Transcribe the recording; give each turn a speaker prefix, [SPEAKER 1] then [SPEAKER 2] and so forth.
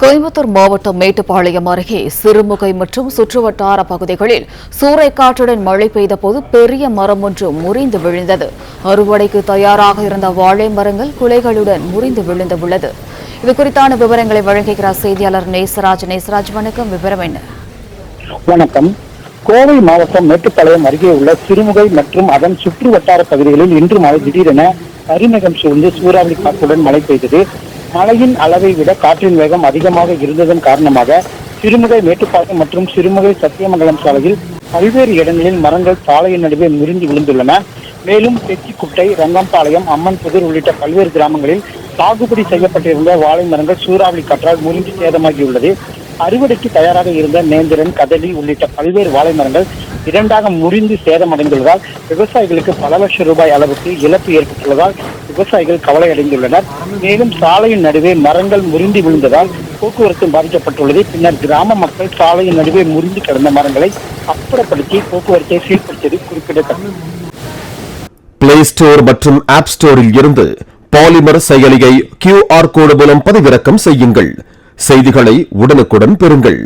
[SPEAKER 1] கோயம்புத்தூர் மாவட்டம் மேட்டுப்பாளையம் அருகே சிறுமுகை மற்றும் சுற்றுவட்டார பகுதிகளில் சூறைக்காற்றுடன் மழை பெய்தபோது பெரிய மரம் ஒன்று முறிந்து விழுந்தது. அறுவடைக்கு தயாராக இருந்த வாழை மரங்கள் குலைகளுடன் முறிந்து விழுந்துள்ளது. இதுகுறித்தான விவரங்களை வழங்குகிறார் செய்தியாளர் நேசராஜ். நேசராஜ், வணக்கம். விவரம் என்ன?
[SPEAKER 2] வணக்கம். கோவை மாவட்டம் மேட்டுப்பாளையம் அருகே உள்ள சிறுமுகை மற்றும் அதன் சுற்று வட்டார பகுதிகளில் இன்று மாலை திடீரென கரிமேகம் சூழ்ந்து சூறாவளி காற்றுடன் மழை பெய்தது. மழையின் அளவை விட காற்றின் வேகம் அதிகமாக இருந்ததன் காரணமாக சிறுமுகை மேட்டுப்பாளையம் மற்றும் சிறுமுகை சத்தியமங்கலம் சாலையில் பல்வேறு இடங்களில் மரங்கள் சாலையின் நடுவே முறிந்து விழுந்துள்ளன. மேலும் தெச்சிக்குட்டை, ரங்கம்பாளையம், அம்மன் புதூர் உள்ளிட்ட பல்வேறு கிராமங்களில் சாகுபடி செய்யப்பட்டிருந்த வாழை மரங்கள் சூறாவளி காற்றால் முறிந்து சேதமாகியுள்ளது. அறுவடைக்கு தயாராக இருந்த நேந்திரன், கதலி உள்ளிட்ட பல்வேறு வாழை மரங்கள் இரண்டாக முறிந்து சேதமடைந்துள்ளதால் விவசாயிகளுக்கு பல லட்சம் ரூபாய் அளவுக்கு இழப்பு ஏற்பட்டுள்ளதால் விவசாயிகள் கவலை அடைந்துள்ளனர். மேலும் சாலையின் நடுவே மரங்கள் முறிந்து விழுந்ததால் போக்குவரத்து பாதிக்கப்பட்டுள்ளது. பின்னர் கிராம மக்கள் சாலையின் நடுவே முறிந்து கிடந்த மரங்களை அப்புறப்படுத்தி போக்குவரத்தை சீர்படுத்தியது குறிப்பிடத்தக்கது.
[SPEAKER 3] பிளே ஸ்டோர் மற்றும் ஆப் ஸ்டோரில் இருந்து பாலிமர் செயலியை QR கோடு மூலம் பதிவிறக்கம் செய்யுங்கள். செய்திகளை உடனுக்குடன் பெறுங்கள்.